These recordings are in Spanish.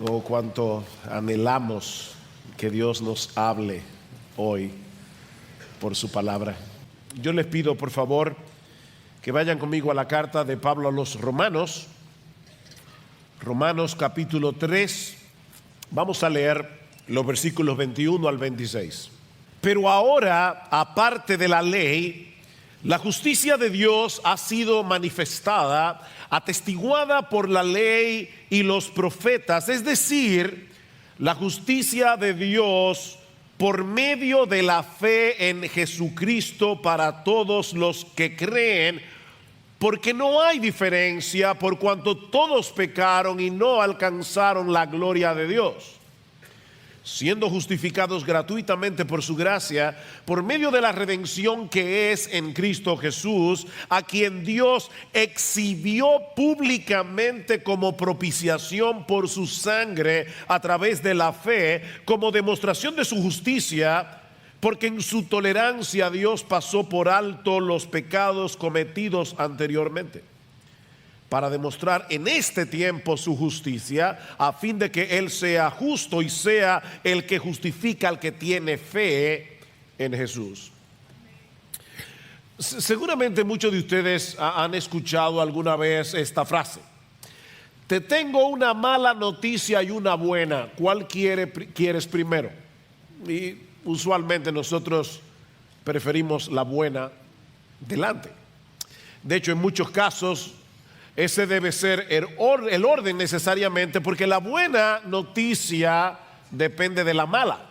Oh, cuánto anhelamos que Dios nos hable hoy por su palabra. Yo les pido, por favor, que vayan conmigo a la carta de Pablo a los Romanos. Romanos capítulo 3. Vamos a leer los versículos 21 al 26. Pero ahora, aparte de la ley, la justicia de Dios ha sido manifestada, atestiguada por la ley y los profetas, es decir, la justicia de Dios por medio de la fe en Jesucristo para todos los que creen, porque no hay diferencia por cuanto todos pecaron y no alcanzaron la gloria de Dios, siendo justificados gratuitamente por su gracia, por medio de la redención que es en Cristo Jesús, a quien Dios exhibió públicamente como propiciación por su sangre a través de la fe, como demostración de su justicia, porque en su tolerancia Dios pasó por alto los pecados cometidos anteriormente, para demostrar en este tiempo su justicia, a fin de que Él sea justo y sea el que justifica al que tiene fe en Jesús. Seguramente muchos de ustedes han escuchado alguna vez esta frase: te tengo una mala noticia y una buena, ¿cuál quieres primero? Y usualmente nosotros preferimos la buena delante. De hecho, en muchos casos ese debe ser el orden necesariamente, porque la buena noticia depende de la mala.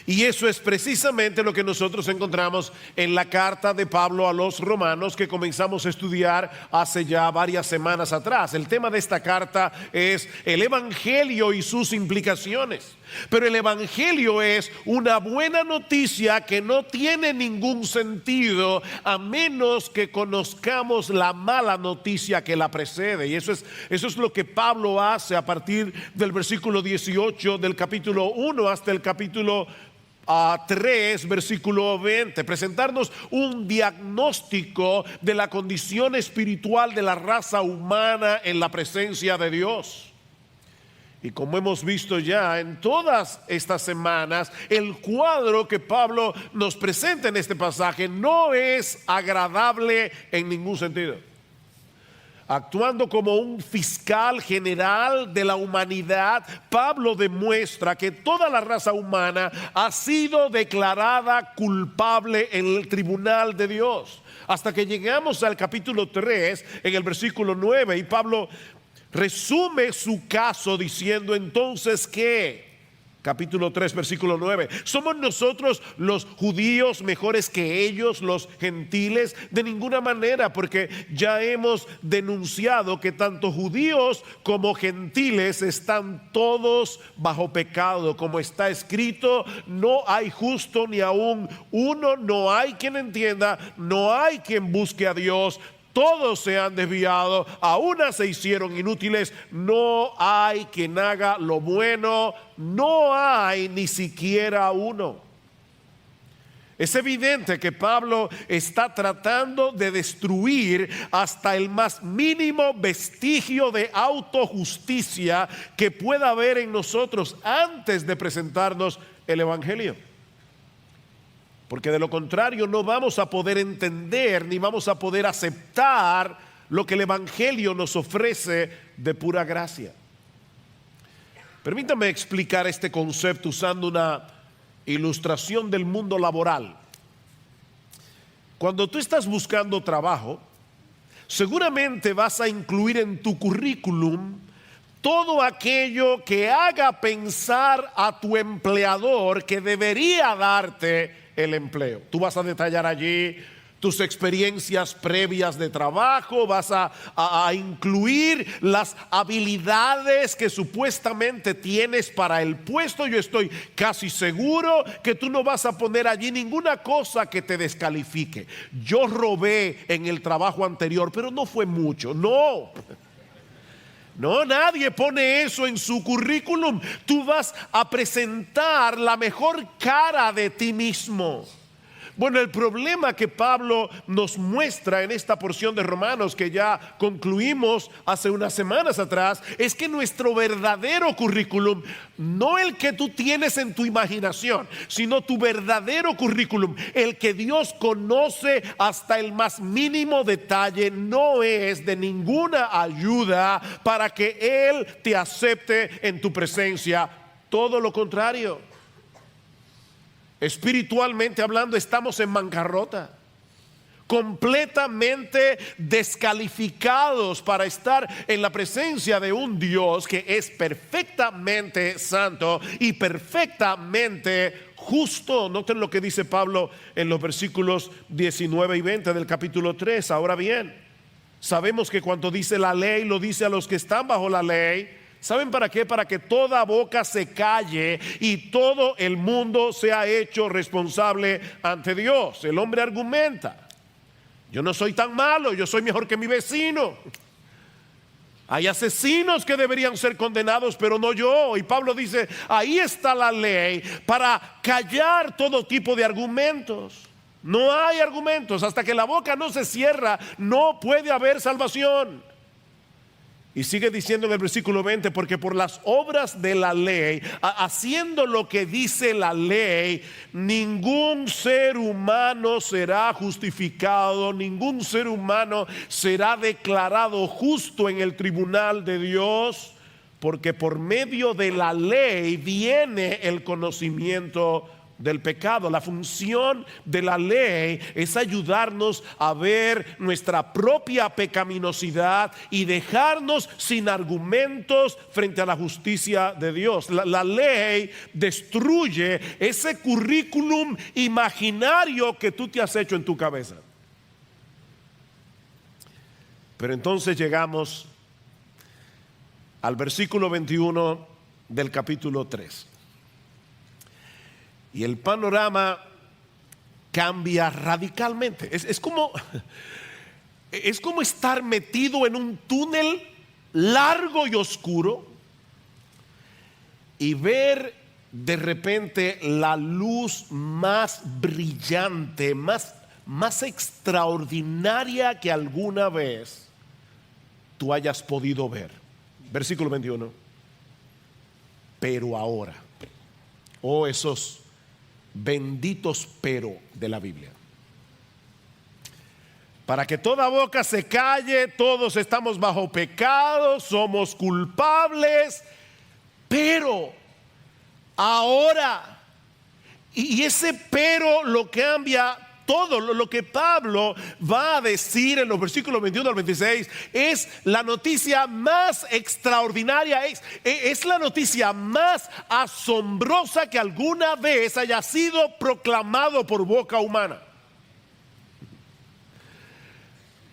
Y eso es precisamente lo que nosotros encontramos en la carta de Pablo a los Romanos, que comenzamos a estudiar hace ya varias semanas atrás. El tema de esta carta es el Evangelio y sus implicaciones. Pero el Evangelio es una buena noticia que no tiene ningún sentido a menos que conozcamos la mala noticia que la precede. Y eso es lo que Pablo hace a partir del versículo 18 del capítulo 1 hasta el capítulo 3, versículo 20, presentarnos un diagnóstico de la condición espiritual de la raza humana en la presencia de Dios. Y como hemos visto ya en todas estas semanas, el cuadro que Pablo nos presenta en este pasaje no es agradable en ningún sentido. Actuando como un fiscal general de la humanidad, Pablo demuestra que toda la raza humana ha sido declarada culpable en el tribunal de Dios. Hasta que llegamos al capítulo 3, en el versículo 9, y Pablo resume su caso diciendo entonces que, capítulo 3, versículo 9, ¿somos nosotros los judíos mejores que ellos, los gentiles? De ninguna manera, porque ya hemos denunciado que tanto judíos como gentiles están todos bajo pecado. Como está escrito, no hay justo ni aún uno, no hay quien entienda, no hay quien busque a Dios. Todos se han desviado, a una se hicieron inútiles, no hay quien haga lo bueno, no hay ni siquiera uno. Es evidente que Pablo está tratando de destruir hasta el más mínimo vestigio de autojusticia que pueda haber en nosotros antes de presentarnos el Evangelio. Porque de lo contrario no vamos a poder entender ni vamos a poder aceptar lo que el Evangelio nos ofrece de pura gracia. Permítame explicar este concepto usando una ilustración del mundo laboral. Cuando tú estás buscando trabajo, seguramente vas a incluir en tu currículum todo aquello que haga pensar a tu empleador que debería darte el empleo. Tú vas a detallar allí tus experiencias previas de trabajo, vas a incluir las habilidades que supuestamente tienes para el puesto. Yo estoy casi seguro que tú no vas a poner allí ninguna cosa que te descalifique. Yo robé en el trabajo anterior, pero no fue mucho. No, nadie pone eso en su currículum. Tú vas a presentar la mejor cara de ti mismo. Bueno, el problema que Pablo nos muestra en esta porción de Romanos que ya concluimos hace unas semanas atrás, es que nuestro verdadero currículum, no el que tú tienes en tu imaginación, sino tu verdadero currículum, el que Dios conoce hasta el más mínimo detalle, no es de ninguna ayuda para que Él te acepte en tu presencia. Todo lo contrario. Espiritualmente hablando, estamos en bancarrota, completamente descalificados para estar en la presencia de un Dios que es perfectamente santo y perfectamente justo. Noten lo que dice Pablo en los versículos 19 y 20 del capítulo 3. Ahora bien, sabemos que cuando dice la ley, lo dice a los que están bajo la ley. ¿Saben para qué? Para que toda boca se calle y todo el mundo sea hecho responsable ante Dios. El hombre argumenta: yo no soy tan malo, yo soy mejor que mi vecino. Hay asesinos que deberían ser condenados, pero no yo. Y Pablo dice, ahí está la ley para callar todo tipo de argumentos. No hay argumentos. Hasta que la boca no se cierra, no puede haber salvación. Y sigue diciendo en el versículo 20, porque por las obras de la ley, haciendo lo que dice la ley, ningún ser humano será justificado, ningún ser humano será declarado justo en el tribunal de Dios, porque por medio de la ley viene el conocimiento del pecado. La función de la ley es ayudarnos a ver nuestra propia pecaminosidad y dejarnos sin argumentos frente a la justicia de Dios. La ley destruye ese currículum imaginario que tú te has hecho en tu cabeza. Pero entonces llegamos al versículo 21 del capítulo 3. Y el panorama cambia radicalmente. Es como estar metido en un túnel largo y oscuro y ver de repente la luz más brillante, más extraordinaria que alguna vez tú hayas podido ver. Versículo 21. Pero ahora, esos benditos pero de la Biblia, para que toda boca se calle, todos estamos bajo pecado, somos culpables, pero ahora, y ese pero lo cambia todo. Lo que Pablo va a decir en los versículos 21 al 26 es la noticia más extraordinaria, es la noticia más asombrosa que alguna vez haya sido proclamado por boca humana.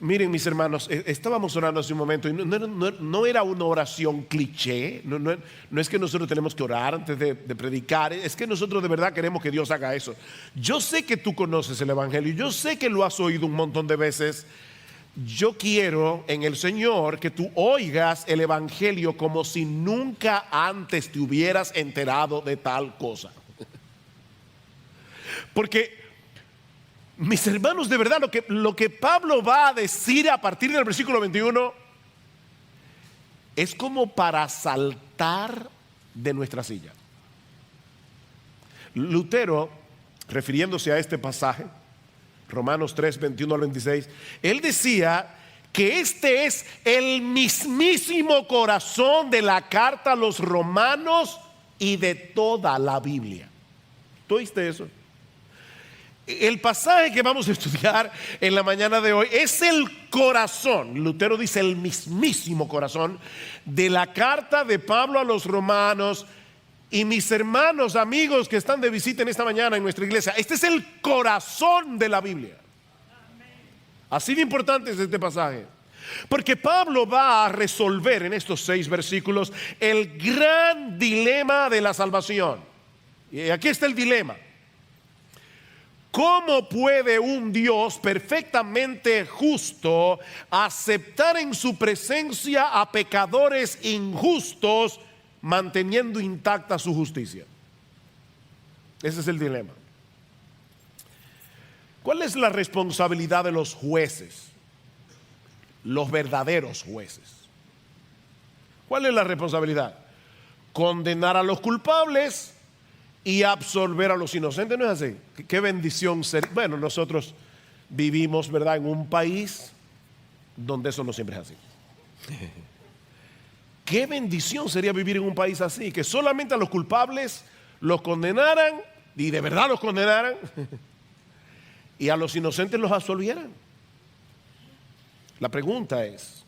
Miren, mis hermanos, estábamos orando hace un momento y no era una oración cliché. No es que nosotros tenemos que orar antes de predicar. Es que nosotros de verdad queremos que Dios haga eso. Yo sé que tú conoces el Evangelio, yo sé que lo has oído un montón de veces. Yo quiero en el Señor que tú oigas el Evangelio como si nunca antes te hubieras enterado de tal cosa. Porque, mis hermanos, de verdad lo que Pablo va a decir a partir del versículo 21 es como para saltar de nuestra silla. Lutero, refiriéndose a este pasaje, Romanos 3, 21 al 26, él decía que este es el mismísimo corazón de la carta a los romanos y de toda la Biblia. ¿Tú oíste eso? El pasaje que vamos a estudiar en la mañana de hoy es el corazón, Lutero dice el mismísimo corazón de la carta de Pablo a los romanos. Y mis hermanos, amigos que están de visita en esta mañana en nuestra iglesia, este es el corazón de la Biblia. Así de importante es este pasaje, porque Pablo va a resolver en estos 6 versículos el gran dilema de la salvación. Y aquí está el dilema. ¿Cómo puede un Dios perfectamente justo aceptar en su presencia a pecadores injustos manteniendo intacta su justicia? Ese es el dilema. ¿Cuál es la responsabilidad de los jueces? Los verdaderos jueces. ¿Cuál es la responsabilidad? Condenar a los culpables y absolver a los inocentes. ¿No es así? Qué bendición ser. Bueno, nosotros vivimos, ¿verdad?, en un país donde eso no siempre es así. Qué bendición sería vivir en un país así, que solamente a los culpables los condenaran, y de verdad los condenaran, y a los inocentes los absolvieran. La pregunta es,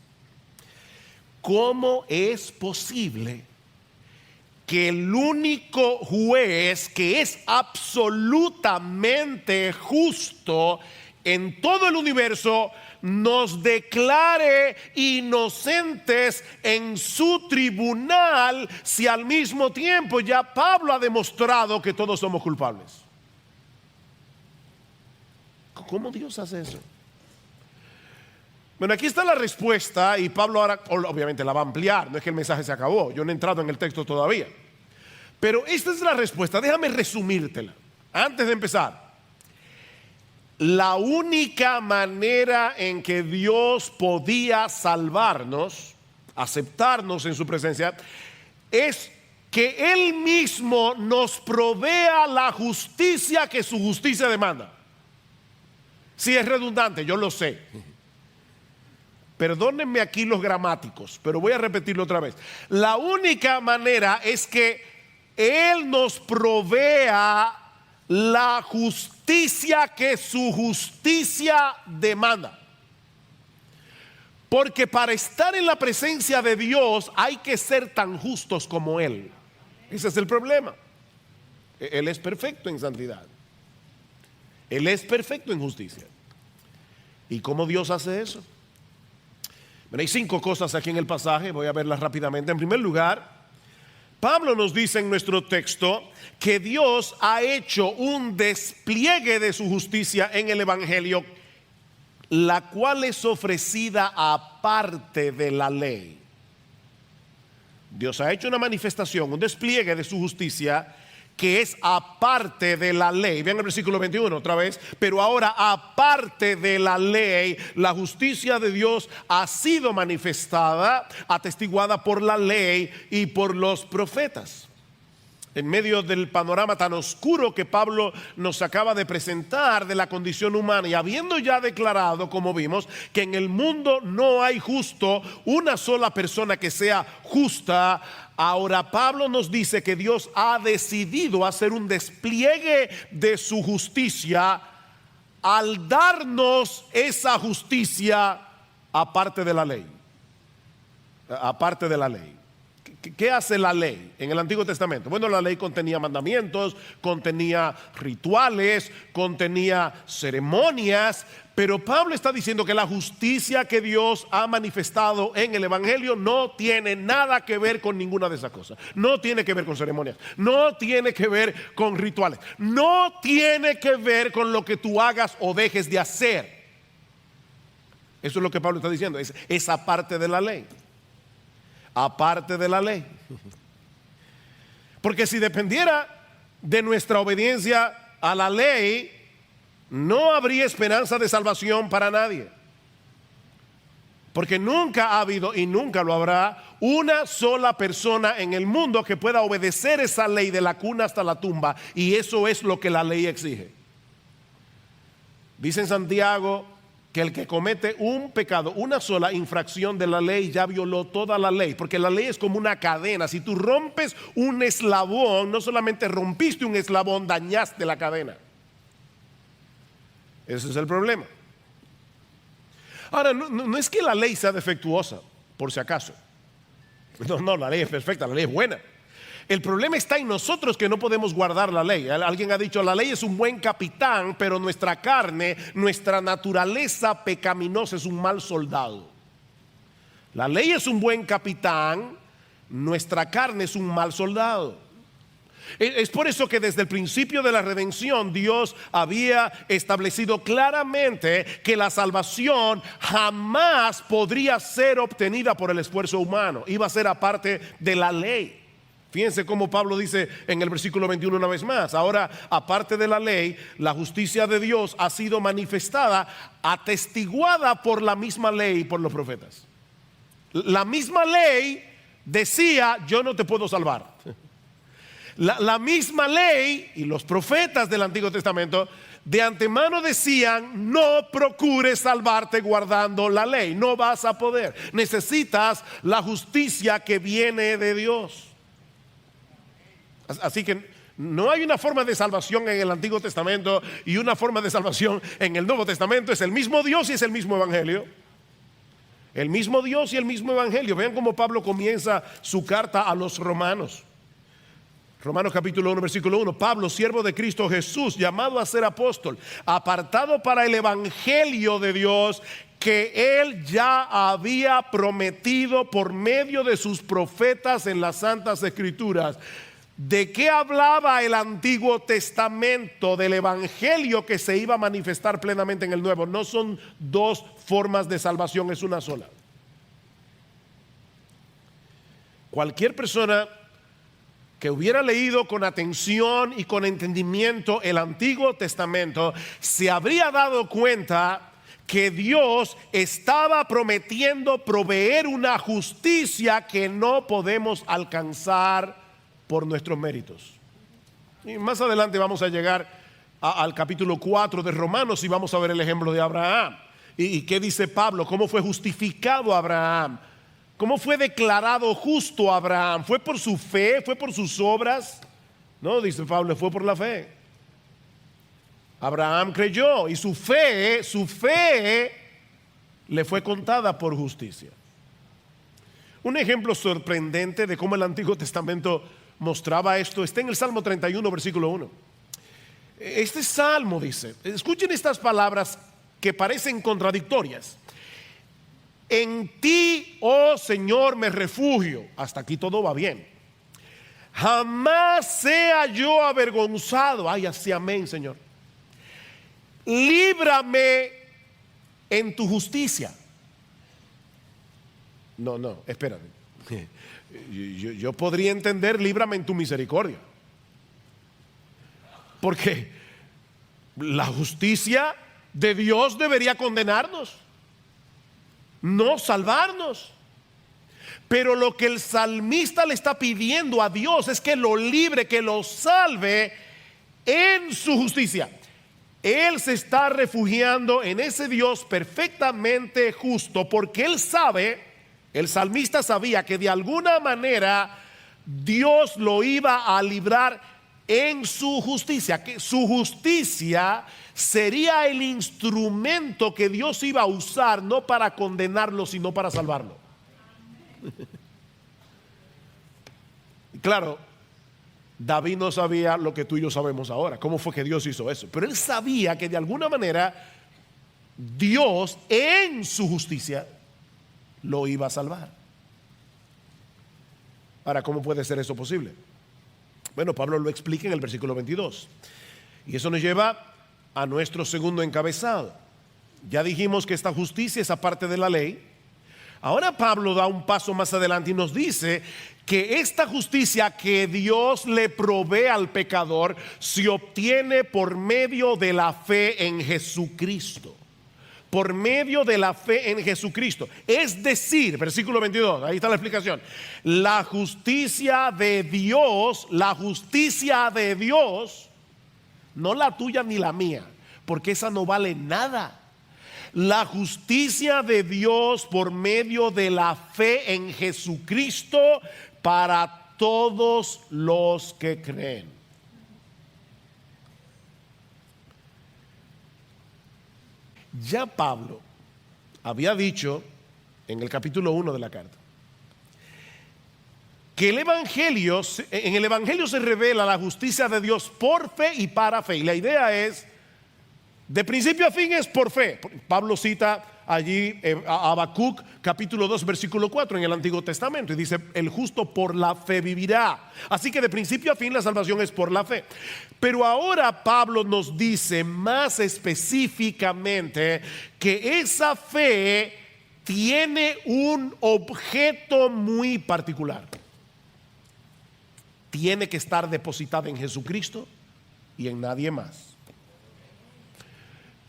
¿cómo es posible que el único juez que es absolutamente justo en todo el universo nos declare inocentes en su tribunal, si al mismo tiempo ya Pablo ha demostrado que todos somos culpables? ¿Cómo Dios hace eso? Bueno, aquí está la respuesta, y Pablo ahora obviamente la va a ampliar. No es que el mensaje se acabó, yo no he entrado en el texto todavía, pero esta es la respuesta. Déjame resumírtela antes de empezar. La única manera en que Dios podía salvarnos, aceptarnos en su presencia, es que Él mismo nos provea la justicia que su justicia demanda. Sí, es redundante, yo lo sé. Perdónenme aquí los gramáticos, pero voy a repetirlo otra vez. La única manera es que Él nos provea la justicia que su justicia demanda. Porque para estar en la presencia de Dios hay que ser tan justos como Él. Ese es el problema. Él es perfecto en santidad. Él es perfecto en justicia. ¿Y cómo Dios hace eso? Bueno, hay 5 cosas aquí en el pasaje, voy a verlas rápidamente. En primer lugar, Pablo nos dice en nuestro texto que Dios ha hecho un despliegue de su justicia en el Evangelio, la cual es ofrecida aparte de la ley. Dios ha hecho una manifestación, un despliegue de su justicia que es aparte de la ley. Vean el versículo 21 otra vez. Pero ahora, aparte de la ley, la justicia de Dios ha sido manifestada, atestiguada por la ley y por los profetas. En medio del panorama tan oscuro que Pablo nos acaba de presentar de la condición humana, y habiendo ya declarado, como vimos, que en el mundo no hay justo, una sola persona que sea justa, ahora Pablo nos dice que Dios ha decidido hacer un despliegue de su justicia al darnos esa justicia aparte de la ley. Aparte de la ley. ¿Qué hace la ley en el Antiguo Testamento? Bueno, la ley contenía mandamientos, contenía rituales, contenía ceremonias, pero Pablo está diciendo que la justicia que Dios ha manifestado en el Evangelio no tiene nada que ver con ninguna de esas cosas. No tiene que ver con ceremonias, no tiene que ver con rituales, no tiene que ver con lo que tú hagas o dejes de hacer. Eso es lo que Pablo está diciendo, es esa parte de la ley. Aparte de la ley. Porque si dependiera de nuestra obediencia a la ley, no habría esperanza de salvación para nadie. Porque nunca ha habido y nunca lo habrá una sola persona en el mundo que pueda obedecer esa ley de la cuna hasta la tumba. Y eso es lo que la ley exige. Dice en Santiago que el que comete un pecado, una sola infracción de la ley, ya violó toda la ley, porque la ley es como una cadena. Si tú rompes un eslabón, no solamente rompiste un eslabón, dañaste la cadena. Ese es el problema. Ahora, no es que la ley sea defectuosa, por si acaso. No, la ley es perfecta, la ley es buena. El problema está en nosotros, que no podemos guardar la ley. Alguien ha dicho, la ley es un buen capitán, pero nuestra carne, nuestra naturaleza pecaminosa es un mal soldado. La ley es un buen capitán, nuestra carne es un mal soldado. Es por eso que desde el principio de la redención Dios había establecido claramente que la salvación jamás podría ser obtenida por el esfuerzo humano. Iba a ser aparte de la ley. Fíjense cómo Pablo dice en el versículo 21 una vez más: ahora, aparte de la ley, la justicia de Dios ha sido manifestada, atestiguada por la misma ley y por los profetas. La misma ley decía: yo no te puedo salvar. La misma ley y los profetas del Antiguo Testamento de antemano decían: no procures salvarte guardando la ley, no vas a poder. Necesitas la justicia que viene de Dios. Así que no hay una forma de salvación en el Antiguo Testamento y una forma de salvación en el Nuevo Testamento. Es el mismo Dios y es el mismo Evangelio. El mismo Dios y el mismo Evangelio. Vean cómo Pablo comienza su carta a los romanos. Romanos capítulo 1, versículo 1. Pablo, siervo de Cristo Jesús, llamado a ser apóstol, apartado para el Evangelio de Dios, que Él ya había prometido por medio de sus profetas en las Santas Escrituras. ¿De qué hablaba el Antiguo Testamento? Del Evangelio que se iba a manifestar plenamente en el Nuevo. No son dos formas de salvación, es una sola. Cualquier persona que hubiera leído con atención y con entendimiento el Antiguo Testamento se habría dado cuenta que Dios estaba prometiendo proveer una justicia que no podemos alcanzar por nuestros méritos. Y más adelante vamos a llegar al capítulo 4 de Romanos y vamos a ver el ejemplo de Abraham. ¿Y qué dice Pablo? ¿Cómo fue justificado Abraham? ¿Cómo fue declarado justo Abraham? ¿Fue por su fe? ¿Fue por sus obras? No, dice Pablo, fue por la fe. Abraham creyó y su fe le fue contada por justicia. Un ejemplo sorprendente de cómo el Antiguo Testamento mostraba esto está en el Salmo 31, versículo 1. Este salmo dice, escuchen estas palabras que parecen contradictorias: en ti, oh Señor, me refugio. Hasta aquí todo va bien. Jamás sea yo avergonzado. Ay, así, amén, Señor. Líbrame en tu justicia. No, espérame. Yo podría entender: líbrame en tu misericordia, porque la justicia de Dios debería condenarnos, no salvarnos. Pero lo que el salmista le está pidiendo a Dios es que lo libre, que lo salve en su justicia. Él se está refugiando en ese Dios perfectamente justo, porque él sabe, el salmista sabía que de alguna manera Dios lo iba a librar en su justicia, que su justicia sería el instrumento que Dios iba a usar, no para condenarlo, sino para salvarlo. Claro, David no sabía lo que tú y yo sabemos ahora, cómo fue que Dios hizo eso, pero él sabía que de alguna manera Dios en su justicia lo iba a salvar. Ahora, ¿cómo puede ser eso posible? Bueno, Pablo lo explica en el versículo 22 y eso nos lleva a nuestro segundo encabezado. Ya dijimos que esta justicia es aparte de la ley. Ahora Pablo da un paso más adelante y nos dice que esta justicia que Dios le provee al pecador se obtiene por medio de la fe en Jesucristo. Por medio de la fe en Jesucristo. Es decir, versículo 22, ahí está la explicación. La justicia de Dios, no la tuya ni la mía, porque esa no vale nada. La justicia de Dios por medio de la fe en Jesucristo para todos los que creen. Ya Pablo había dicho en el capítulo 1 de la carta que en el Evangelio se revela la justicia de Dios por fe y para fe. Y la idea es, de principio a fin es por fe. Pablo cita allí a Habacuc capítulo 2 versículo 4 en el Antiguo Testamento y dice: el justo por la fe vivirá. Así que de principio a fin la salvación es por la fe. Pero ahora Pablo nos dice más específicamente que esa fe tiene un objeto muy particular. tiene que estar depositada en Jesucristo y en nadie más.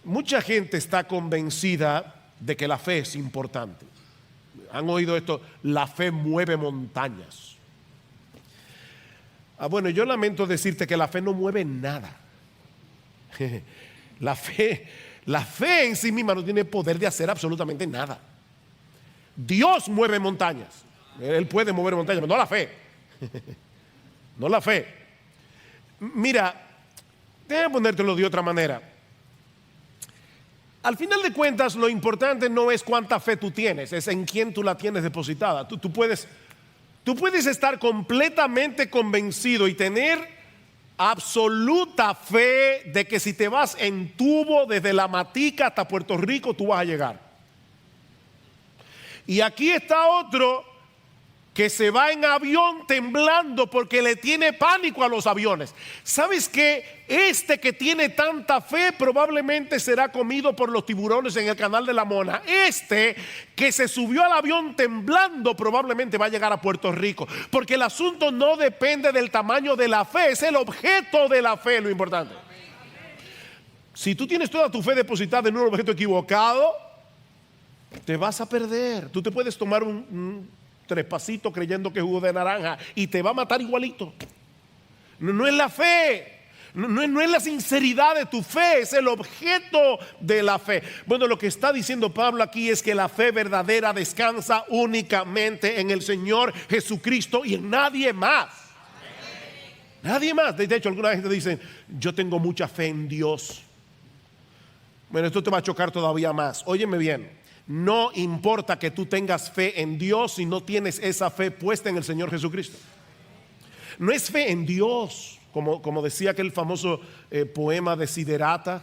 Mucha gente está convencida de que la fe es importante. ¿Han oído esto? La fe mueve montañas. Bueno, yo lamento decirte que la fe no mueve nada. La fe en sí misma no tiene poder de hacer absolutamente nada. Dios mueve montañas. Él puede mover montañas, pero no la fe. No la fe. Mira, déjame ponértelo de otra manera. Al final de cuentas, lo importante no es cuánta fe tú tienes, es en quién tú la tienes depositada. Tú puedes estar completamente convencido y tener absoluta fe de que si te vas en tubo desde La Matica hasta Puerto Rico, tú vas a llegar. Y aquí está otro que se va en avión temblando porque le tiene pánico a los aviones. ¿Sabes qué? Este que tiene tanta fe probablemente será comido por los tiburones en el canal de la Mona. Este que se subió al avión temblando probablemente va a llegar a Puerto Rico, porque el asunto no depende del tamaño de la fe, es el objeto de la fe lo importante. Si tú tienes toda tu fe depositada en un objeto equivocado, te vas a perder. Tú te puedes tomar un trespacito creyendo que es jugo de naranja y te va a matar igualito. No es la fe, no es la sinceridad de tu fe, es el objeto de la fe. Bueno, lo que está diciendo Pablo aquí es que la fe verdadera descansa únicamente en el Señor Jesucristo y en nadie más. Nadie más. De hecho, alguna gente dice: yo tengo mucha fe en Dios. Bueno, esto te va a chocar todavía más. Óyeme bien. No importa que tú tengas fe en Dios si no tienes esa fe puesta en el Señor Jesucristo. No es fe en Dios, como decía aquel famoso poema de Siderata: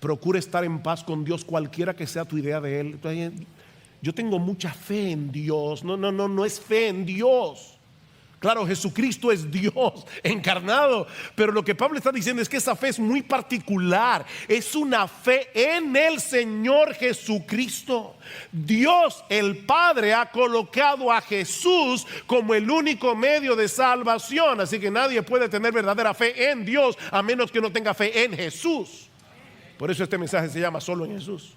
procura estar en paz con Dios cualquiera que sea tu idea de Él. Entonces, yo tengo mucha fe en Dios. No es fe en Dios. Claro, Jesucristo es Dios encarnado, pero lo que Pablo está diciendo es que esa fe es muy particular. Es una fe en el Señor Jesucristo. Dios el Padre ha colocado a Jesús como el único medio de salvación. Así que nadie puede tener verdadera fe en Dios a menos que no tenga fe en Jesús. Por eso este mensaje se llama Solo en Jesús.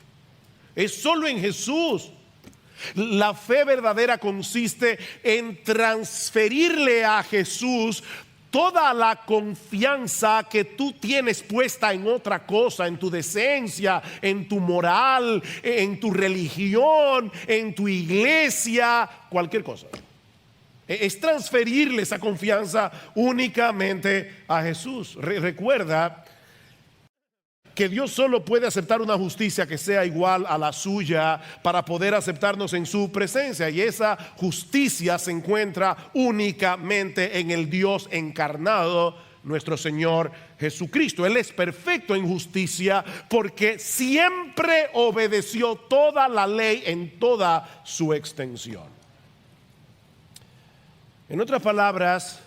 Es solo en Jesús. La fe verdadera consiste en transferirle a Jesús toda la confianza que tú tienes puesta en otra cosa, en tu decencia, en tu moral, en tu religión, en tu iglesia, cualquier cosa. Es transferirle esa confianza únicamente a Jesús. Recuerda que Dios solo puede aceptar una justicia que sea igual a la suya para poder aceptarnos en su presencia, y esa justicia se encuentra únicamente en el Dios encarnado, nuestro Señor Jesucristo. Él es perfecto en justicia porque siempre obedeció toda la ley en toda su extensión. En otras palabras,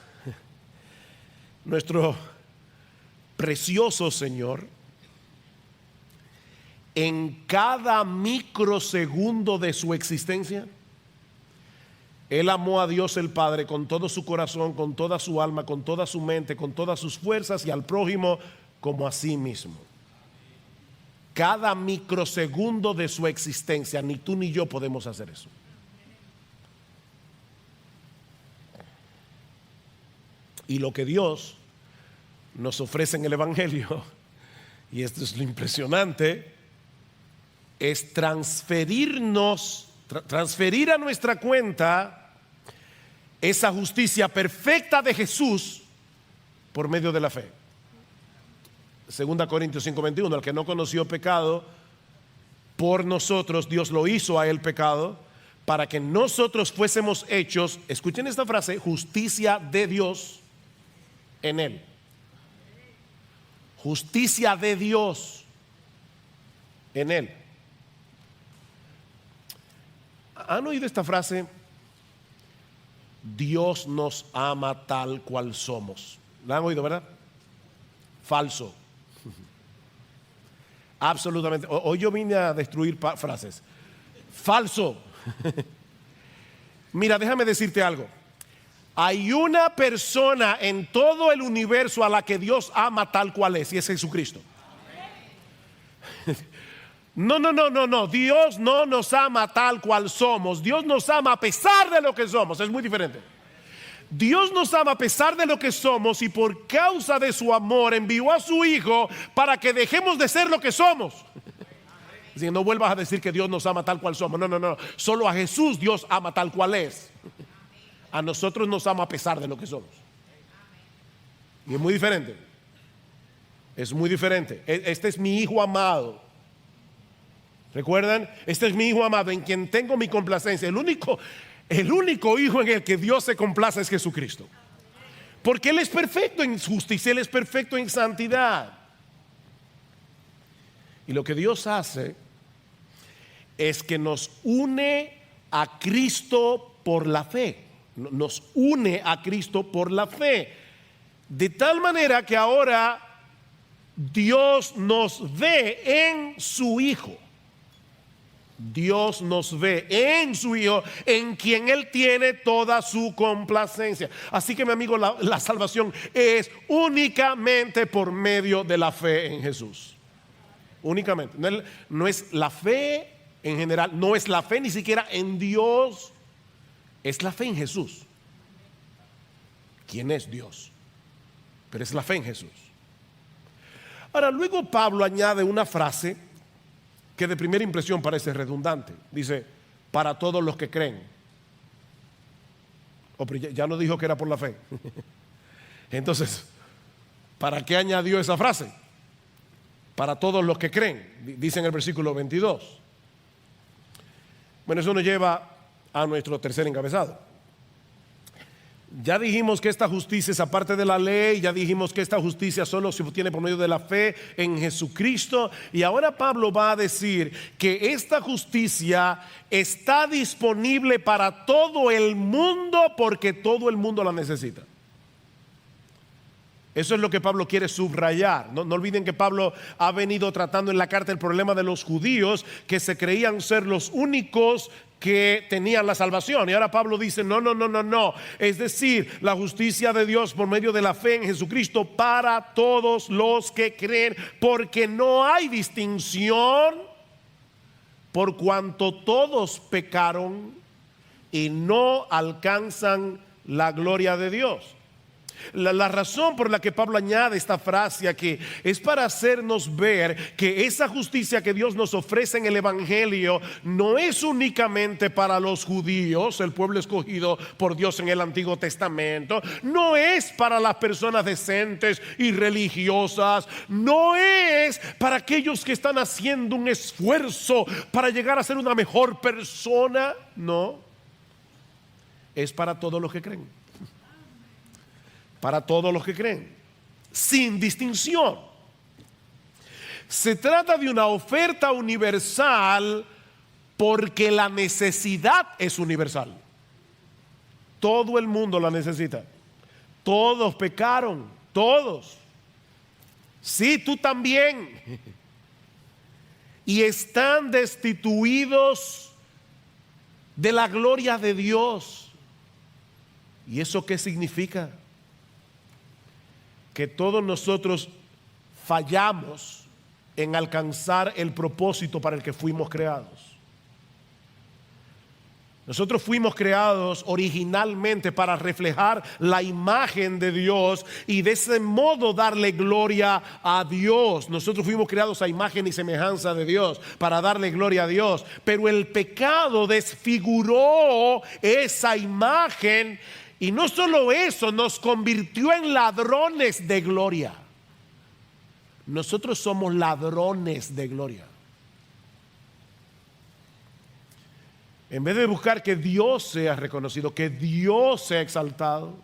nuestro precioso Señor, en cada microsegundo de su existencia, Él amó a Dios el Padre con todo su corazón, con toda su alma, con toda su mente, con todas sus fuerzas, y al prójimo como a sí mismo. Cada microsegundo de su existencia, ni tú ni yo podemos hacer eso. Y lo que Dios nos ofrece en el Evangelio, y esto es lo impresionante, es transferir a nuestra cuenta esa justicia perfecta de Jesús por medio de la fe. 2 Corintios 5:21, el que no conoció pecado, por nosotros Dios lo hizo a él pecado, para que nosotros fuésemos hechos, escuchen esta frase, justicia de Dios en él. Justicia de Dios en él. ¿Han oído esta frase? Dios nos ama tal cual somos. ¿La han oído, verdad? Falso. Absolutamente. Hoy yo vine a destruir frases. Falso. Mira, déjame decirte algo. Hay una persona en todo el universo a la que Dios ama tal cual es, y es Jesucristo. No. Dios no nos ama tal cual somos. Dios nos ama a pesar de lo que somos. Es muy diferente. Dios nos ama a pesar de lo que somos, y por causa de su amor envió a su Hijo para que dejemos de ser lo que somos. Así, no vuelvas a decir que Dios nos ama tal cual somos. No. Solo a Jesús Dios ama tal cual es. A nosotros nos ama a pesar de lo que somos. Y es muy diferente. Es muy diferente. Este es mi Hijo amado. ¿Recuerdan? Este es mi Hijo amado en quien tengo mi complacencia. El único Hijo en el que Dios se complace es Jesucristo. Porque Él es perfecto en justicia, Él es perfecto en santidad. Y lo que Dios hace es que nos une a Cristo por la fe. Nos une a Cristo por la fe. De tal manera que ahora Dios nos ve en su Hijo. Dios nos ve en su Hijo, en quien Él tiene toda su complacencia. Así que, mi amigo, la salvación es únicamente por medio de la fe en Jesús. Únicamente. No es la fe en general, no es la fe ni siquiera en Dios. Es la fe en Jesús. ¿Quién es Dios? Pero es la fe en Jesús. Ahora, luego Pablo añade una frase que de primera impresión parece redundante. Dice, para todos los que creen. Pero ya no dijo que era por la fe. Entonces, ¿para qué añadió esa frase? Para todos los que creen, dice en el versículo 22. Bueno, eso nos lleva a nuestro tercer encabezado. Ya dijimos que esta justicia es aparte de la ley, ya dijimos que esta justicia solo se obtiene por medio de la fe en Jesucristo, y ahora Pablo va a decir que esta justicia está disponible para todo el mundo porque todo el mundo la necesita. Eso es lo que Pablo quiere subrayar. No olviden que Pablo ha venido tratando en la carta el problema de los judíos que se creían ser los únicos que tenían la salvación. Y ahora Pablo dice, no. Es decir, la justicia de Dios por medio de la fe en Jesucristo para todos los que creen, porque no hay distinción, por cuanto todos pecaron y no alcanzan la gloria de Dios. La razón por la que Pablo añade esta frase aquí es para hacernos ver que esa justicia que Dios nos ofrece en el Evangelio no es únicamente para los judíos, el pueblo escogido por Dios en el Antiguo Testamento, no es para las personas decentes y religiosas, no es para aquellos que están haciendo un esfuerzo para llegar a ser una mejor persona, no, es para todos los que creen. Para todos los que creen, sin distinción. Se trata de una oferta universal porque la necesidad es universal. Todo el mundo la necesita. Todos pecaron, todos. Sí, tú también. Y están destituidos de la gloria de Dios. ¿Y eso qué significa? Que todos nosotros fallamos en alcanzar el propósito para el que fuimos creados. Nosotros fuimos creados originalmente para reflejar la imagen de Dios y de ese modo darle gloria a Dios. Nosotros fuimos creados a imagen y semejanza de Dios para darle gloria a Dios. Pero el pecado desfiguró esa imagen. Y no solo eso, nos convirtió en ladrones de gloria. Nosotros somos ladrones de gloria. En vez de buscar que Dios sea reconocido, que Dios sea exaltado,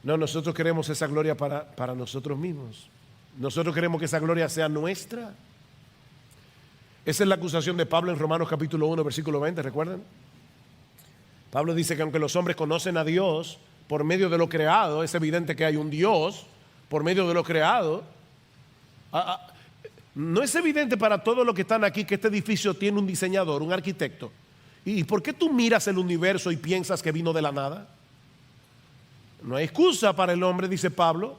no, nosotros queremos esa gloria para nosotros mismos. Nosotros queremos que esa gloria sea nuestra. Esa es la acusación de Pablo en Romanos capítulo 1, versículo 20, ¿recuerdan? Pablo dice que aunque los hombres conocen a Dios por medio de lo creado, es evidente que hay un Dios por medio de lo creado. No es evidente para todos los que están aquí que este edificio tiene un diseñador, un arquitecto, ¿Y por qué tú miras el universo y piensas que vino de la nada? No hay excusa para el hombre, dice Pablo,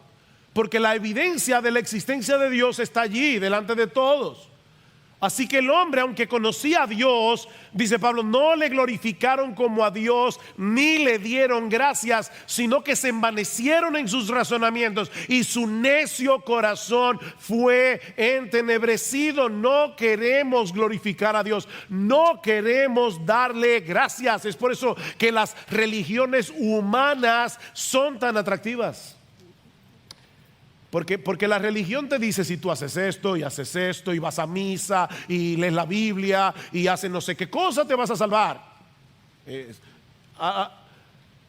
porque la evidencia de la existencia de Dios está allí, delante de todos. Así que el hombre, aunque conocía a Dios, dice Pablo, no le glorificaron como a Dios, ni le dieron gracias, sino que se envanecieron en sus razonamientos y su necio corazón fue entenebrecido. No queremos glorificar a Dios, no queremos darle gracias. Es por eso que las religiones humanas son tan atractivas. Porque la religión te dice, si tú haces esto y vas a misa y lees la Biblia y haces no sé qué cosa, te vas a salvar.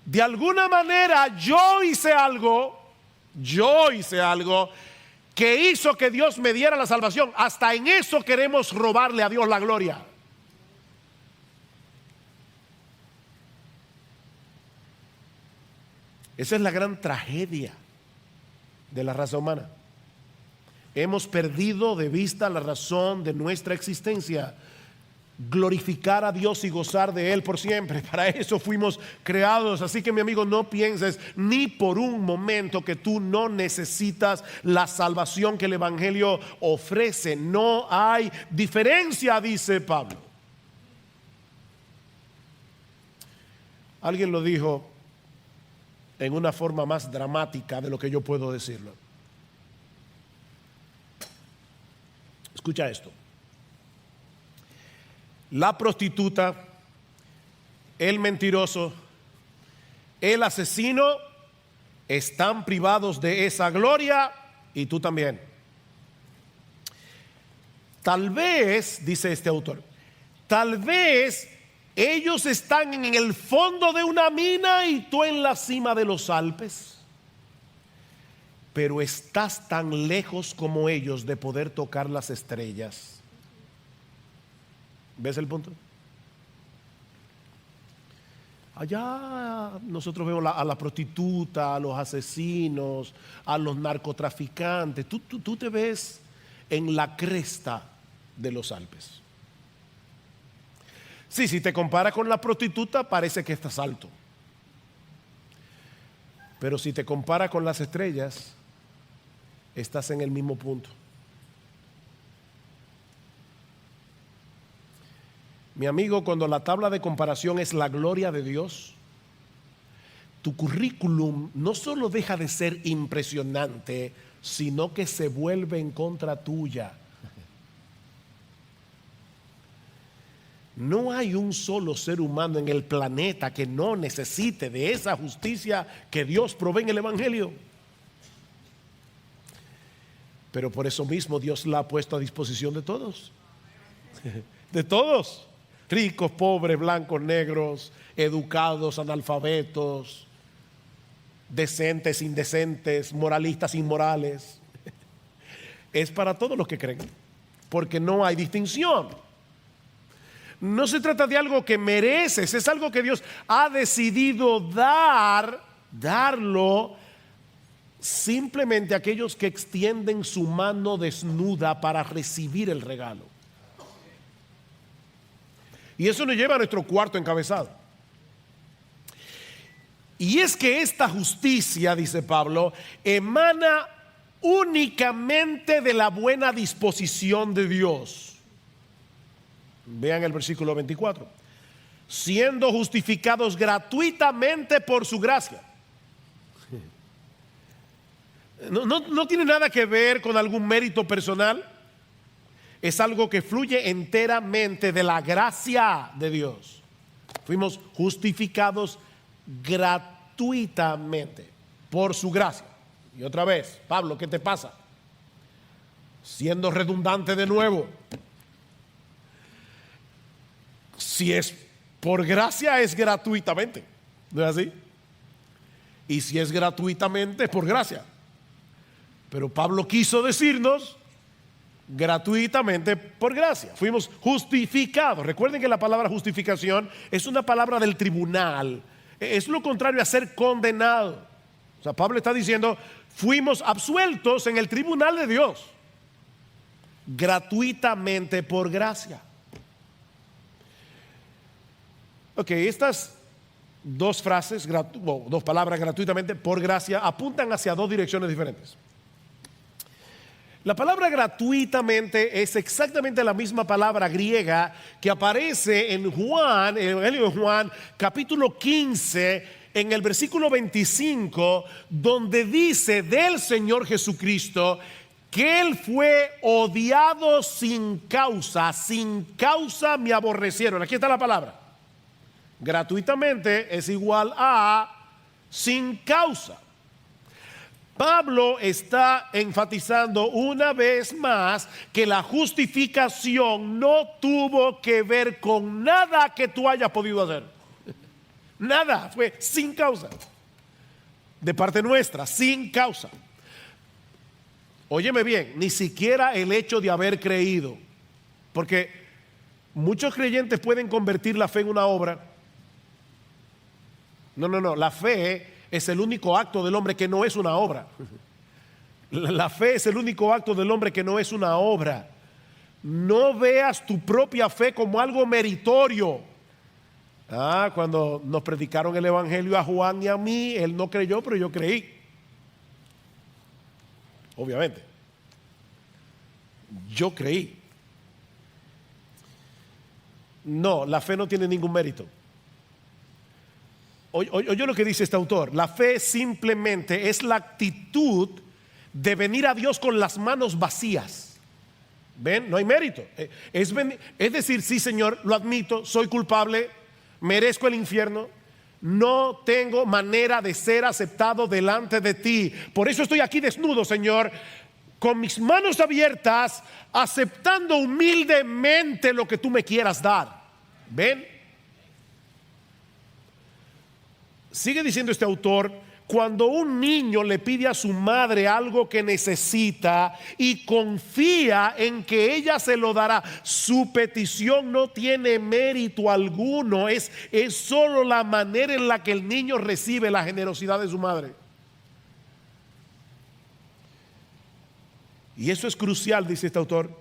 De alguna manera yo hice algo que hizo que Dios me diera la salvación. Hasta en eso queremos robarle a Dios la gloria. Esa es la gran tragedia de la raza humana. Hemos perdido de vista la razón de nuestra existencia: glorificar a Dios y gozar de Él por siempre. Para eso fuimos creados. Así que, mi amigo, no pienses ni por un momento que tú no necesitas la salvación que el Evangelio ofrece. No hay diferencia, dice Pablo. Alguien lo dijo en una forma más dramática de lo que yo puedo decirlo. Escucha esto: la prostituta, el mentiroso, el asesino están privados de esa gloria, y tú también. Tal vez, dice este autor, tal vez ellos están en el fondo de una mina y tú en la cima de los Alpes, pero estás tan lejos como ellos de poder tocar las estrellas. ¿Ves el punto? Allá nosotros vemos a la prostituta, a los asesinos, a los narcotraficantes. Tú te ves en la cresta de los Alpes. Sí, si te comparas con la prostituta, parece que estás alto. Pero si te comparas con las estrellas, estás en el mismo punto. Mi amigo, cuando la tabla de comparación es la gloria de Dios, tu currículum no solo deja de ser impresionante, sino que se vuelve en contra tuya. No hay un solo ser humano en el planeta que no necesite de esa justicia que Dios provee en el Evangelio. Pero por eso mismo Dios la ha puesto a disposición de todos. De todos. Ricos, pobres, blancos, negros, educados, analfabetos, decentes, indecentes, moralistas, inmorales. Es para todos los que creen, porque no hay distinción. No se trata de algo que mereces, es algo que Dios ha decidido darlo simplemente a aquellos que extienden su mano desnuda para recibir el regalo. Y eso nos lleva a nuestro cuarto encabezado. Y es que esta justicia, dice Pablo, emana únicamente de la buena disposición de Dios. Vean el versículo 24. Siendo justificados gratuitamente por su gracia. No tiene nada que ver con algún mérito personal. Es algo que fluye enteramente de la gracia de Dios. Fuimos justificados gratuitamente por su gracia. Y otra vez, Pablo, ¿qué te pasa? Siendo redundante de nuevo. Si es por gracia, es gratuitamente. ¿No es así? Y si es gratuitamente, es por gracia. Pero Pablo quiso decirnos gratuitamente por gracia. Fuimos justificados. Recuerden que la palabra justificación es una palabra del tribunal. Es lo contrario a ser condenado. O sea, Pablo está diciendo, fuimos absueltos en el tribunal de Dios. Gratuitamente por gracia. Ok, estas dos frases, dos palabras gratuitamente, por gracia, apuntan hacia dos direcciones diferentes. La palabra gratuitamente es exactamente la misma palabra griega que aparece en Juan, en el Evangelio de Juan, capítulo 15, en el versículo 25, donde dice del Señor Jesucristo que Él fue odiado sin causa me aborrecieron. Aquí está la palabra. Gratuitamente es igual a sin causa. Pablo está enfatizando una vez más que la justificación no tuvo que ver con nada que tú hayas podido hacer. Nada, fue sin causa. De parte nuestra, sin causa. Óyeme bien, ni siquiera el hecho de haber creído. Porque muchos creyentes pueden convertir la fe en una obra. No, la fe es el único acto del hombre que no es una obra. La fe es el único acto del hombre que no es una obra. No veas tu propia fe como algo meritorio. Cuando nos predicaron el evangelio a Juan y a mí, él no creyó, pero yo creí. Obviamente. Yo creí. No, la fe no tiene ningún mérito. Oye lo que dice este autor. La fe simplemente es la actitud de venir a Dios con las manos vacías. ¿Ven? No hay mérito. Es decir, sí, Señor, lo admito, soy culpable, merezco el infierno, no tengo manera de ser aceptado delante de ti. Por eso estoy aquí desnudo, Señor, con mis manos abiertas, aceptando humildemente lo que tú me quieras dar. ¿Ven? Sigue diciendo este autor, cuando un niño le pide a su madre algo que necesita y confía en que ella se lo dará, su petición no tiene mérito alguno, es solo la manera en la que el niño recibe la generosidad de su madre. Y eso es crucial, dice este autor,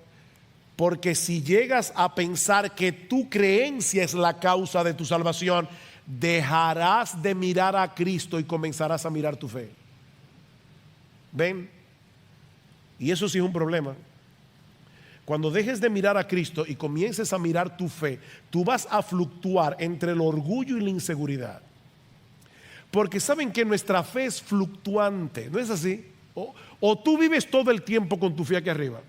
porque si llegas a pensar que tu creencia es la causa de tu salvación, dejarás de mirar a Cristo y comenzarás a mirar tu fe. ¿Ven? Y eso sí es un problema. Cuando dejes de mirar a Cristo y comiences a mirar tu fe, tú vas a fluctuar entre el orgullo y la inseguridad. Porque saben que nuestra fe es fluctuante, ¿no es así? O tú vives todo el tiempo con tu fe aquí arriba.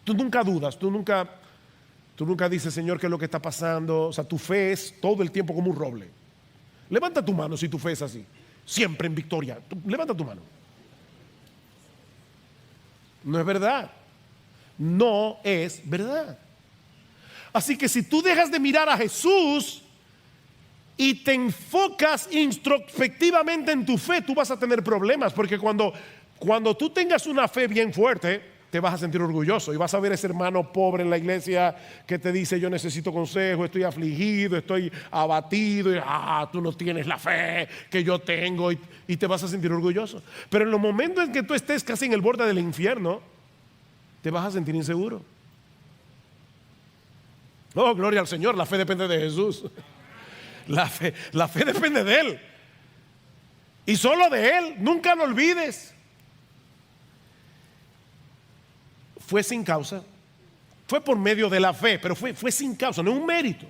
Tú nunca dudas, tú nunca dices, Señor, ¿qué es lo que está pasando? O sea, tu fe es todo el tiempo como un roble. Levanta tu mano si tu fe es así. Siempre en victoria. Levanta tu mano. No es verdad. No es verdad. Así que si tú dejas de mirar a Jesús y te enfocas introspectivamente en tu fe, tú vas a tener problemas. Porque cuando tú tengas una fe bien fuerte, te vas a sentir orgulloso y vas a ver a ese hermano pobre en la iglesia que te dice, yo necesito consejo, estoy afligido, estoy abatido, y tú no tienes la fe que yo tengo, y te vas a sentir orgulloso. Pero en los momentos en que tú estés casi en el borde del infierno, te vas a sentir inseguro. Oh, gloria al Señor, la fe depende de Jesús. La fe depende de Él. Y solo de Él, nunca lo olvides. Fue sin causa, fue por medio de la fe, pero fue sin causa, no es un mérito.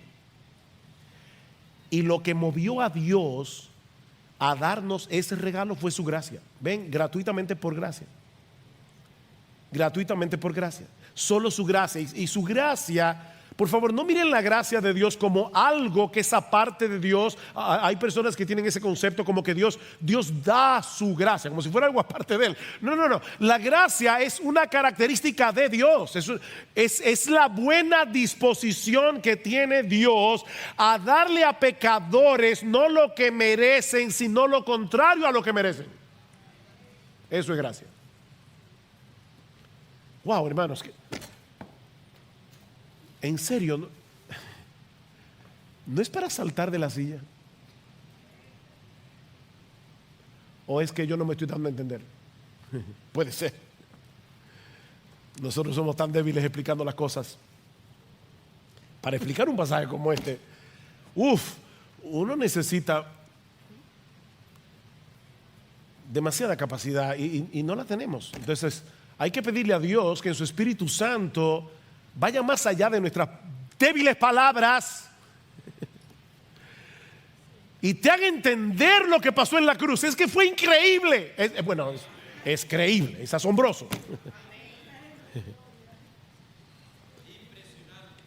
Y lo que movió a Dios a darnos ese regalo fue su gracia. Ven, gratuitamente por gracia. Gratuitamente por gracia. Solo su gracia. Y su gracia, por favor, no miren la gracia de Dios como algo que es aparte de Dios. Hay personas que tienen ese concepto como que Dios da su gracia, como si fuera algo aparte de Él. No. La gracia es una característica de Dios. Es la buena disposición que tiene Dios a darle a pecadores no lo que merecen, sino lo contrario a lo que merecen. Eso es gracia. Wow, hermanos, en serio, no es para saltar de la silla. ¿O es que yo no me estoy dando a entender? Puede ser. Nosotros somos tan débiles explicando las cosas. Para explicar un pasaje como este, Uno necesita demasiada capacidad y no la tenemos. Entonces hay que pedirle a Dios que en su Espíritu Santo vaya más allá de nuestras débiles palabras y te haga entender lo que pasó en la cruz. Es que fue increíble. Es creíble, es asombroso.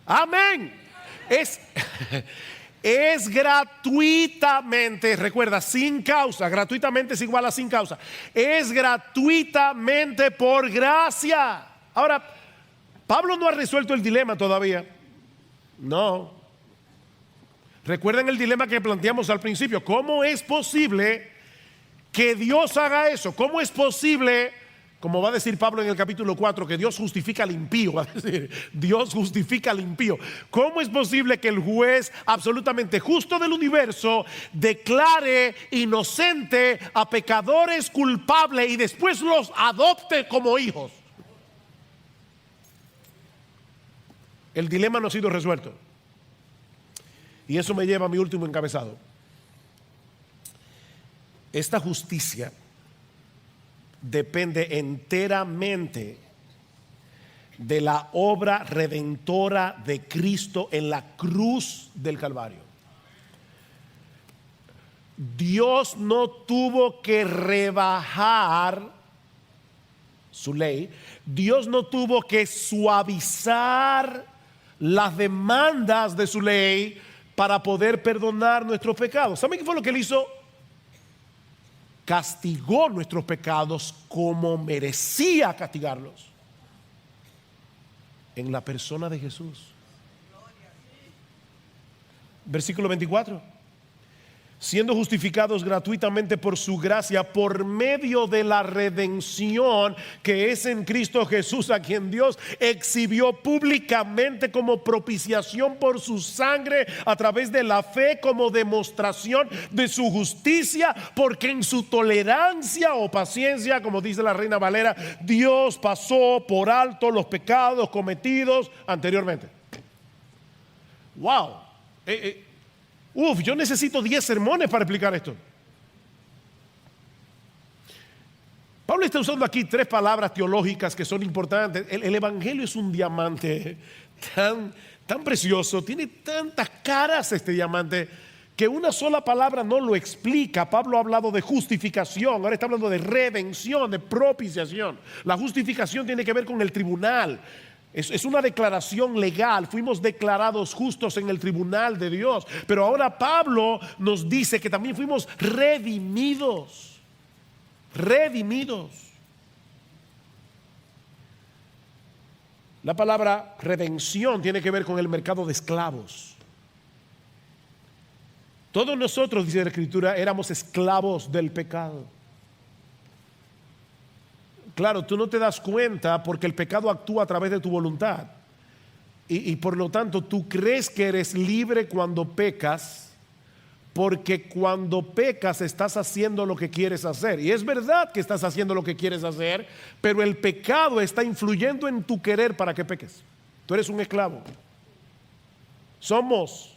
Amén. Es gratuitamente, recuerda, sin causa. Gratuitamente es igual a sin causa. Es gratuitamente por gracia. Ahora, Pablo no ha resuelto el dilema todavía. No. Recuerden el dilema que planteamos al principio. ¿Cómo es posible que Dios haga eso? ¿Cómo es posible, como va a decir Pablo en el capítulo 4, que Dios justifica al impío? Va a decir, Dios justifica al impío. ¿Cómo es posible que el juez absolutamente justo del universo declare inocente a pecadores culpables y después los adopte como hijos? El dilema no ha sido resuelto. Y eso me lleva a mi último encabezado. Esta justicia depende enteramente de la obra redentora de Cristo en la cruz del Calvario. Dios no tuvo que rebajar su ley. Dios no tuvo que suavizar las demandas de su ley para poder perdonar nuestros pecados. ¿Saben qué fue lo que él hizo? Castigó nuestros pecados como merecía castigarlos, en la persona de Jesús. Versículo 24. Siendo justificados gratuitamente por su gracia, por medio de la redención que es en Cristo Jesús, a quien Dios exhibió públicamente como propiciación por su sangre a través de la fe, como demostración de su justicia, porque en su tolerancia o paciencia, como dice la Reina Valera, Dios pasó por alto los pecados cometidos anteriormente. Wow. Yo necesito 10 sermones para explicar esto. Pablo está usando aquí 3 palabras teológicas que son importantes. El evangelio es un diamante tan precioso, tiene tantas caras este diamante, que una sola palabra no lo explica. Pablo ha hablado de justificación, ahora está hablando de redención, de propiciación. La justificación tiene que ver con el tribunal. Es una declaración legal. Fuimos declarados justos en el tribunal de Dios. Pero ahora Pablo nos dice que también fuimos redimidos. Redimidos. La palabra redención tiene que ver con el mercado de esclavos. Todos nosotros, dice la Escritura, éramos esclavos del pecado. Claro, tú no te das cuenta porque el pecado actúa a través de tu voluntad. Y por lo tanto tú crees que eres libre cuando pecas, porque cuando pecas estás haciendo lo que quieres hacer. Y es verdad que estás haciendo lo que quieres hacer, pero el pecado está influyendo en tu querer para que peques. Tú eres un esclavo. Somos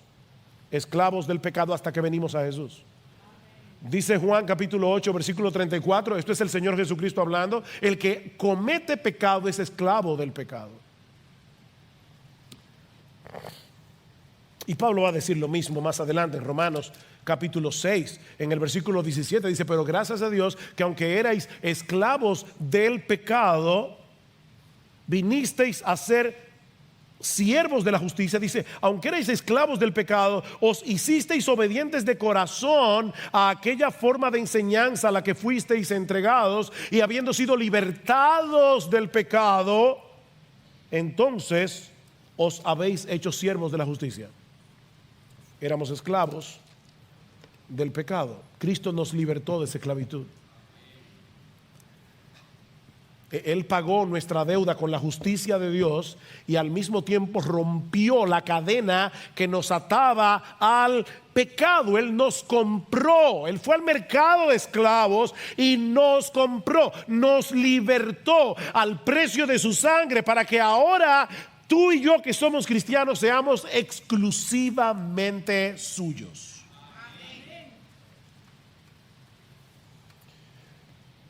esclavos del pecado hasta que venimos a Jesús. Dice Juan capítulo 8 versículo 34, esto es el Señor Jesucristo hablando: el que comete pecado es esclavo del pecado. Y Pablo va a decir lo mismo más adelante en Romanos capítulo 6, en el versículo 17 dice: pero gracias a Dios que aunque erais esclavos del pecado, vinisteis a ser siervos de la justicia. Dice: aunque erais esclavos del pecado, os hicisteis obedientes de corazón a aquella forma de enseñanza a la que fuisteis entregados, y habiendo sido libertados del pecado, entonces os habéis hecho siervos de la justicia. Éramos esclavos del pecado. Cristo nos libertó de esa esclavitud. Él pagó nuestra deuda con la justicia de Dios y al mismo tiempo rompió la cadena que nos ataba al pecado. Él nos compró. Él fue al mercado de esclavos y nos compró, nos libertó al precio de su sangre, para que ahora tú y yo que somos cristianos seamos exclusivamente suyos.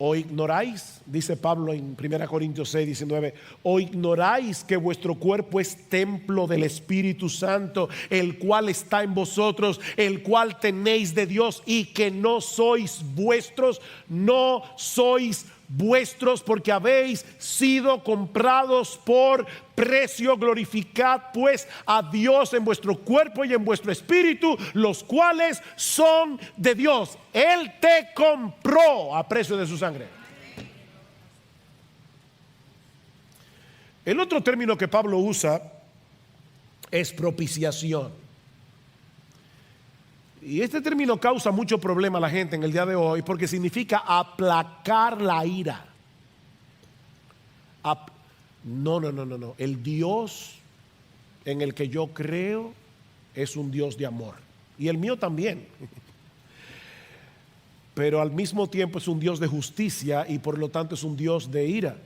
¿O ignoráis? Dice Pablo en 1 Corintios 6, 19. ¿O ignoráis que vuestro cuerpo es templo del Espíritu Santo, el cual está en vosotros, el cual tenéis de Dios, y que no sois vuestros? No sois vuestros, porque habéis sido comprados por precio. Glorificad pues a Dios en vuestro cuerpo y en vuestro espíritu, los cuales son de Dios. Él te compró a precio de su sangre. El otro término que Pablo usa es propiciación. Y este término causa mucho problema a la gente en el día de hoy, porque significa aplacar la ira. No. El Dios en el que yo creo es un Dios de amor. Y el mío también. Pero al mismo tiempo es un Dios de justicia y por lo tanto es un Dios de ira.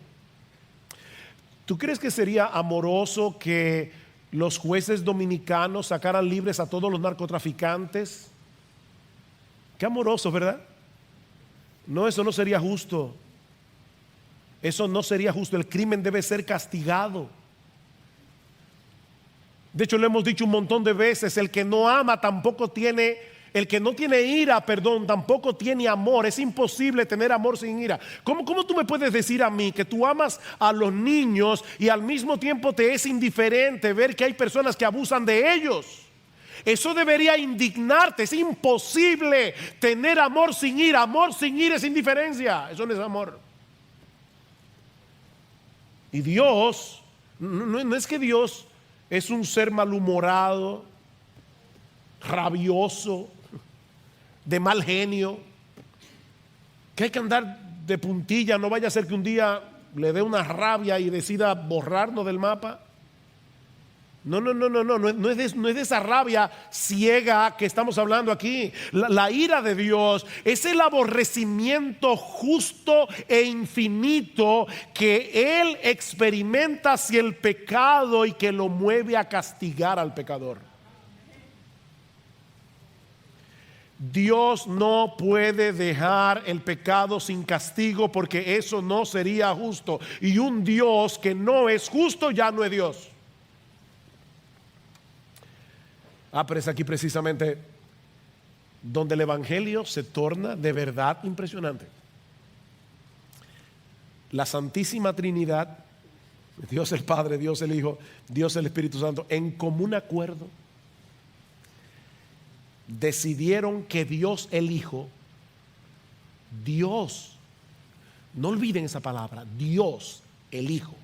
¿Tú crees que sería amoroso que los jueces dominicanos sacaran libres a todos los narcotraficantes? Qué amoroso, ¿verdad? No, eso no sería justo. Eso no sería justo. El crimen debe ser castigado. De hecho, lo hemos dicho un montón de veces. El que no ama tampoco tiene, el que no tiene ira, tampoco tiene amor. Es imposible tener amor sin ira. ¿Cómo tú me puedes decir a mí que tú amas a los niños y al mismo tiempo te es indiferente ver que hay personas que abusan de ellos? Eso debería indignarte. Es imposible tener amor sin ira. Amor sin ira es indiferencia. Eso no es amor. Y Dios, no es que Dios es un ser malhumorado, rabioso, de mal genio, que hay que andar de puntilla. No vaya a ser que un día le dé una rabia y decida borrarnos del mapa. No es de esa rabia ciega que estamos hablando aquí. La ira de Dios es el aborrecimiento justo e infinito que Él experimenta hacia el pecado y que lo mueve a castigar al pecador. Dios no puede dejar el pecado sin castigo, porque eso no sería justo. Y un Dios que no es justo ya no es Dios. Pero es aquí precisamente donde el Evangelio se torna de verdad impresionante. La Santísima Trinidad, Dios el Padre, Dios el Hijo, Dios el Espíritu Santo, en común acuerdo, decidieron que Dios el Hijo, Dios, no olviden esa palabra, Dios el Hijo,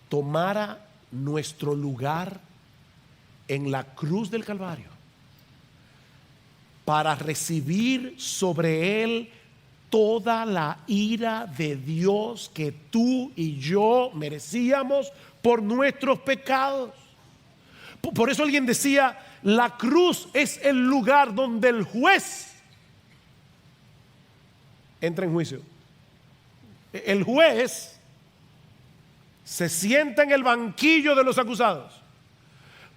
tomara nuestro lugar en la cruz del Calvario para recibir sobre Él toda la ira de Dios que tú y yo merecíamos por nuestros pecados. Por eso alguien decía, la cruz es el lugar donde el juez entra en juicio. El juez se sienta en el banquillo de los acusados.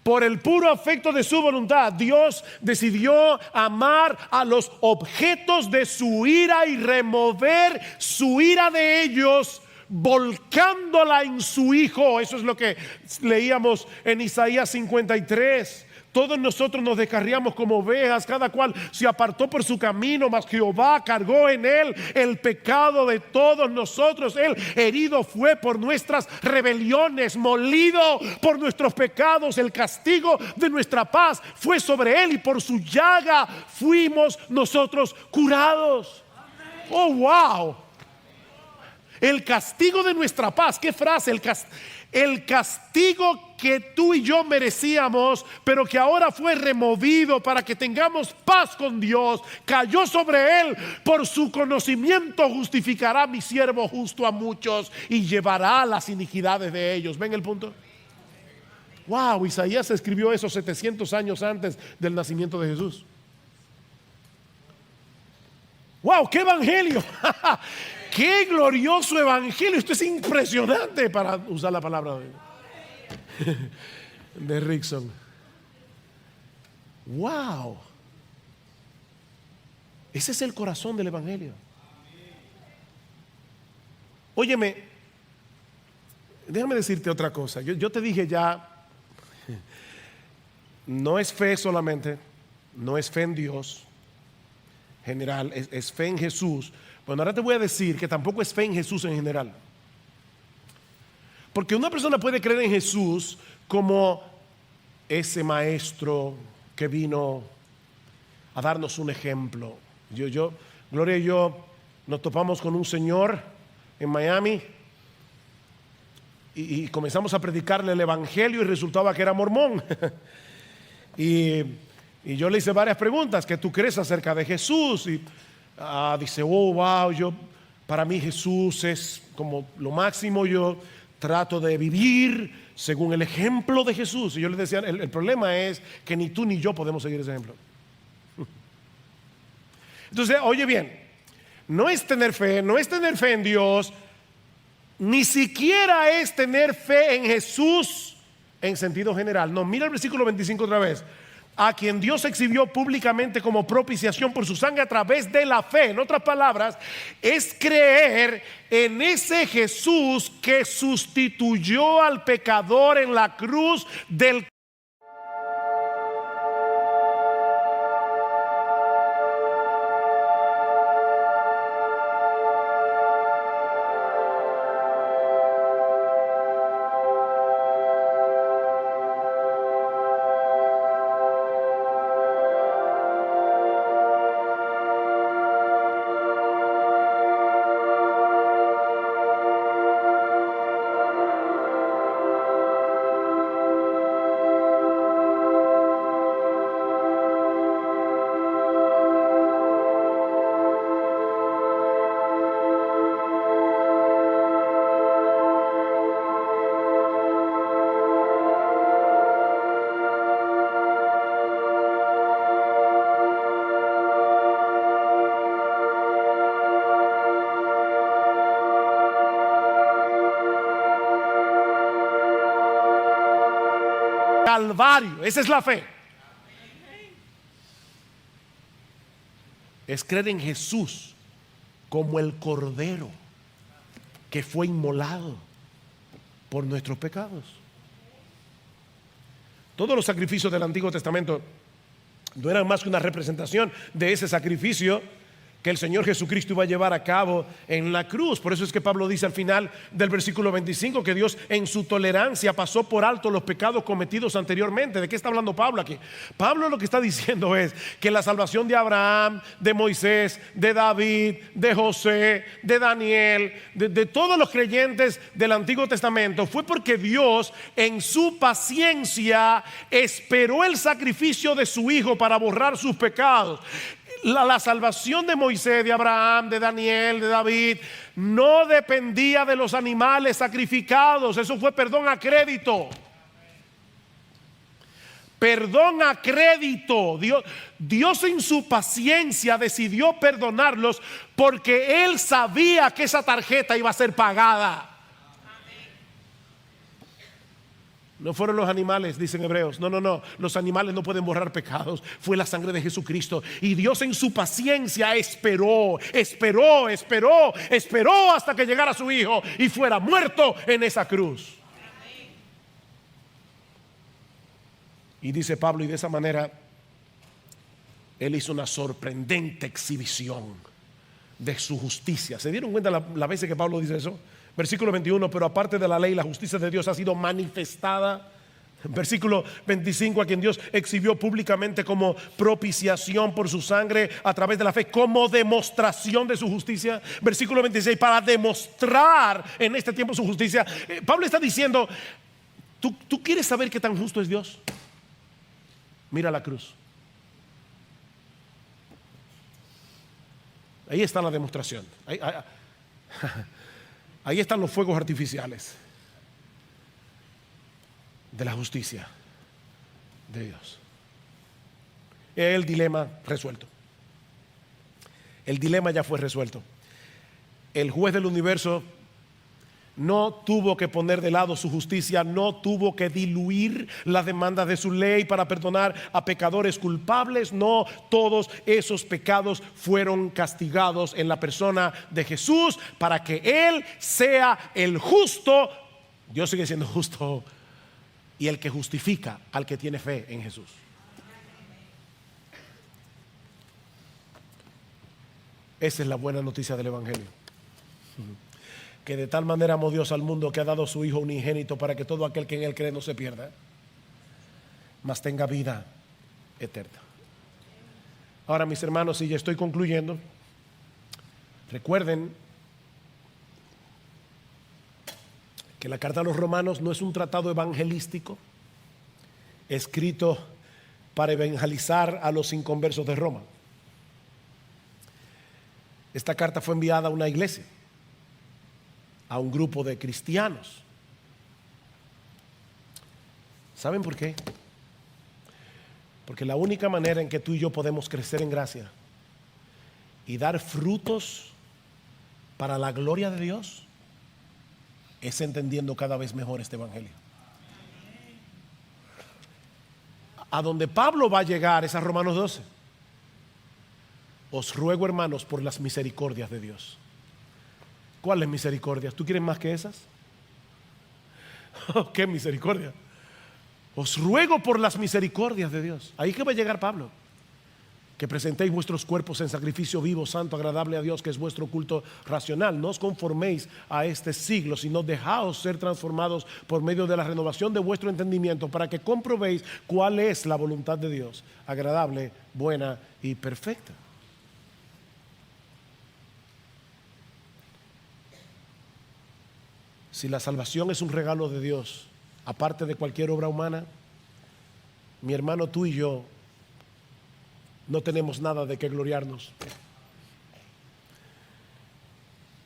Por el puro afecto de su voluntad, Dios decidió amar a los objetos de su ira y remover su ira de ellos, volcándola en su Hijo. Eso es lo que leíamos en Isaías 53. Todos nosotros nos descarriamos como ovejas, cada cual se apartó por su camino, mas Jehová cargó en él el pecado de todos nosotros. Él herido fue por nuestras rebeliones, molido por nuestros pecados. El castigo de nuestra paz fue sobre él y por su llaga fuimos nosotros curados. Oh, wow. El castigo de nuestra paz. ¿Qué frase? El castigo que tú y yo merecíamos, pero que ahora fue removido para que tengamos paz con Dios, cayó sobre él. Por su conocimiento justificará mi siervo justo a muchos y llevará las iniquidades de ellos. ¿Ven el punto? Wow, Isaías escribió eso 700 años antes del nacimiento de Jesús. ¡Wow! ¡Qué evangelio! ¡Qué glorioso evangelio! Esto es impresionante, para usar la palabra de Rickson. ¡Wow! Ese es el corazón del evangelio. Óyeme, déjame decirte otra cosa. Yo te dije ya, no es fe solamente, no es fe en Dios general, es fe en Jesús. Bueno, ahora te voy a decir que tampoco es fe en Jesús en general. Porque una persona puede creer en Jesús como ese maestro que vino a darnos un ejemplo. Gloria y yo nos topamos con un señor en Miami y comenzamos a predicarle el evangelio y resultaba que era mormón. y yo le hice varias preguntas: ¿qué tú crees acerca de Jesús? Y dice, oh wow, para mí Jesús es como lo máximo. Yo trato de vivir según el ejemplo de Jesús. Y yo le decía, el problema es que ni tú ni yo podemos seguir ese ejemplo. Entonces, oye bien, no es tener fe en Dios, ni siquiera es tener fe en Jesús en sentido general. No, mira el versículo 25 otra vez. A quien Dios exhibió públicamente como propiciación por su sangre a través de la fe. En otras palabras, es creer en ese Jesús que sustituyó al pecador en la cruz del Calvario. Esa es la fe. Es creer en Jesús como el Cordero que fue inmolado por nuestros pecados. Todos los sacrificios del Antiguo Testamento no eran más que una representación de ese sacrificio que el Señor Jesucristo iba a llevar a cabo en la cruz. Por eso es que Pablo dice al final del versículo 25 que Dios en su tolerancia pasó por alto los pecados cometidos anteriormente. ¿De qué está hablando Pablo aquí? Pablo lo que está diciendo es que la salvación de Abraham, de Moisés, de David, de José, de Daniel, de todos los creyentes del Antiguo Testamento fue porque Dios en su paciencia esperó el sacrificio de su Hijo para borrar sus pecados. La salvación de Moisés, de Abraham, de Daniel, de David no dependía de los animales sacrificados. Eso fue perdón a crédito. Perdón a crédito. Dios en su paciencia decidió perdonarlos porque Él sabía que esa tarjeta iba a ser pagada. No fueron los animales, dicen Hebreos. No. Los animales no pueden borrar pecados. Fue la sangre de Jesucristo. Y Dios en su paciencia esperó hasta que llegara su Hijo y fuera muerto en esa cruz. Y dice Pablo, y de esa manera Él hizo una sorprendente exhibición de su justicia. ¿Se dieron cuenta las veces que Pablo dice eso? Versículo 21, pero aparte de la ley, la justicia de Dios ha sido manifestada. Versículo 25, a quien Dios exhibió públicamente como propiciación por su sangre a través de la fe, como demostración de su justicia. Versículo 26, para demostrar en este tiempo su justicia. Pablo está diciendo, ¿tú quieres saber qué tan justo es Dios? Mira la cruz. Ahí está la demostración. Ahí están los fuegos artificiales de la justicia de Dios. El dilema resuelto. El dilema ya fue resuelto. El juez del universo no tuvo que poner de lado su justicia, no tuvo que diluir las demandas de su ley para perdonar a pecadores culpables. No, todos esos pecados fueron castigados en la persona de Jesús para que Él sea el justo. Dios sigue siendo justo y el que justifica al que tiene fe en Jesús. Esa es la buena noticia del Evangelio. Que de tal manera amó Dios al mundo que ha dado a su Hijo unigénito para que todo aquel que en Él cree no se pierda, mas tenga vida eterna. Ahora, mis hermanos, y ya estoy concluyendo, recuerden que la carta a los Romanos no es un tratado evangelístico escrito para evangelizar a los inconversos de Roma. Esta carta fue enviada a una iglesia, a un grupo de cristianos. ¿Saben por qué? Porque la única manera en que tú y yo podemos crecer en gracia y dar frutos para la gloria de Dios es entendiendo cada vez mejor este evangelio. A donde Pablo va a llegar es a Romanos 12. Os ruego, hermanos, por las misericordias de Dios. ¿Cuáles misericordias? ¿Tú quieres más que esas? ¿Qué misericordia? Os ruego por las misericordias de Dios. Ahí que va a llegar Pablo. Que presentéis vuestros cuerpos en sacrificio vivo, santo, agradable a Dios, que es vuestro culto racional. No os conforméis a este siglo, sino dejaos ser transformados por medio de la renovación de vuestro entendimiento, para que comprobéis cuál es la voluntad de Dios, agradable, buena y perfecta. Si la salvación es un regalo de Dios, aparte de cualquier obra humana, mi hermano, tú y yo no tenemos nada de qué gloriarnos.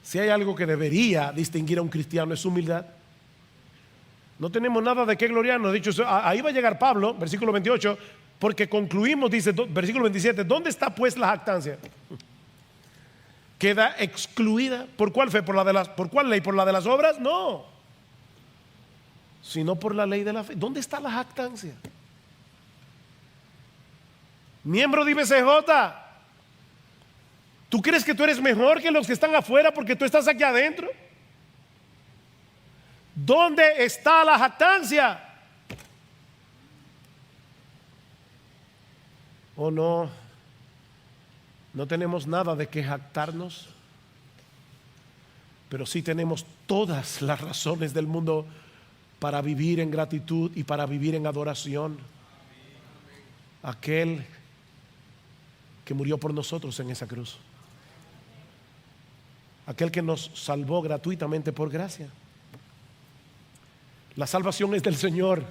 Si hay algo que debería distinguir a un cristiano es su humildad. No tenemos nada de qué gloriarnos. Dicho, ahí va a llegar Pablo, versículo 28, porque concluimos, dice, versículo 27, ¿dónde está pues la jactancia? Queda excluida. ¿Por cuál fe? ¿Por cuál ley? ¿Por la de las obras? No, sino por la ley de la fe. ¿Dónde está la jactancia? Miembro de IBCJ, ¿tú crees que tú eres mejor que los que están afuera porque tú estás aquí adentro? ¿Dónde está la jactancia? ¿O no? No tenemos nada de qué jactarnos, pero sí tenemos todas las razones del mundo para vivir en gratitud y para vivir en adoración a aquel que murió por nosotros en esa cruz, aquel que nos salvó gratuitamente por gracia. La salvación es del Señor,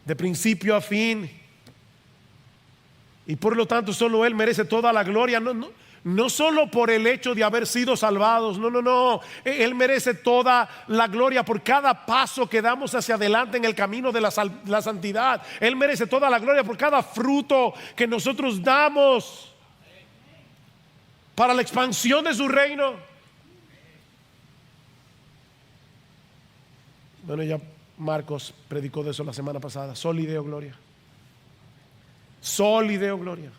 de principio a fin, y por lo tanto solo Él merece toda la gloria. No solo por el hecho de haber sido salvados, no. Él merece toda la gloria por cada paso que damos hacia adelante en el camino de la santidad. Él merece toda la gloria por cada fruto que nosotros damos para la expansión de su reino. Bueno, ya Marcos predicó de eso la semana pasada. Sol y Deo gloria. Sol y Deo gloria.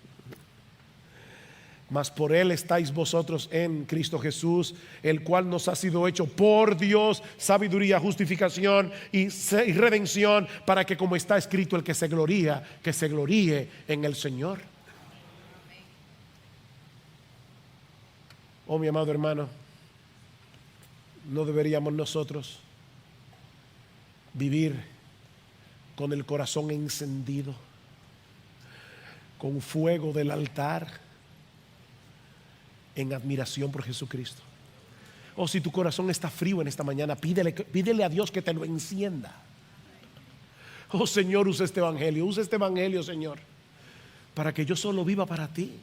Mas por Él estáis vosotros en Cristo Jesús, el cual nos ha sido hecho por Dios sabiduría, justificación y redención, para que, como está escrito, el que se gloría, que se gloríe en el Señor. Oh, mi amado hermano, no deberíamos nosotros vivir con el corazón encendido, con fuego del altar, en admiración por Jesucristo. O si tu corazón está frío en esta mañana, pídele a Dios que te lo encienda. Oh Señor, usa este evangelio, Señor, para que yo solo viva para ti.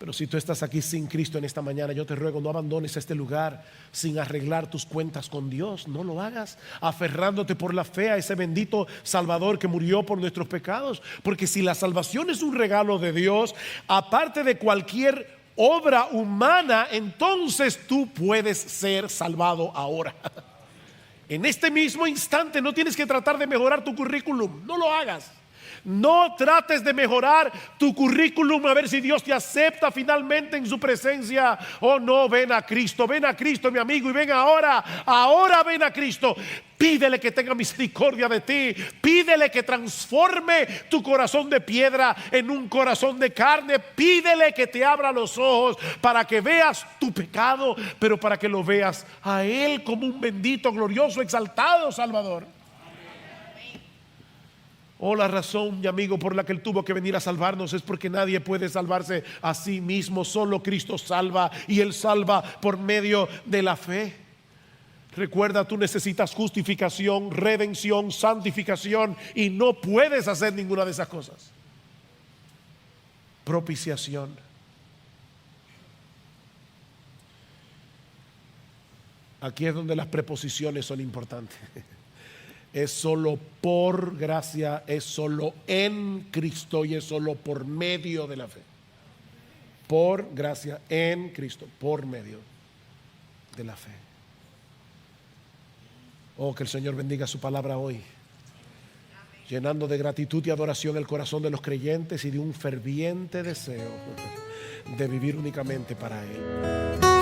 Pero si tú estás aquí sin Cristo en esta mañana, yo te ruego, no abandones este lugar sin arreglar tus cuentas con Dios. No lo hagas aferrándote por la fe a ese bendito Salvador que murió por nuestros pecados. Porque si la salvación es un regalo de Dios, aparte de cualquier obra humana, entonces tú puedes ser salvado ahora. En este mismo instante. No tienes que tratar de mejorar tu currículum. No lo hagas. No trates de mejorar tu currículum a ver si Dios te acepta finalmente en su presencia. Oh no, ven a Cristo, mi amigo, y ven ahora ven a Cristo. Pídele que tenga misericordia de ti. Pídele que transforme tu corazón de piedra en un corazón de carne. Pídele que te abra los ojos para que veas tu pecado, pero para que lo veas a Él como un bendito, glorioso, exaltado Salvador. Oh, la razón, mi amigo, por la que Él tuvo que venir a salvarnos es porque nadie puede salvarse a sí mismo. Solo Cristo salva, y Él salva por medio de la fe. Recuerda, tú necesitas justificación, redención, santificación, y no puedes hacer ninguna de esas cosas. Propiciación. Aquí es donde las preposiciones son importantes. Es solo por gracia, es solo en Cristo y es solo por medio de la fe. Por gracia en Cristo, por medio de la fe. Oh, que el Señor bendiga su palabra hoy, llenando de gratitud y adoración el corazón de los creyentes y de un ferviente deseo de vivir únicamente para Él.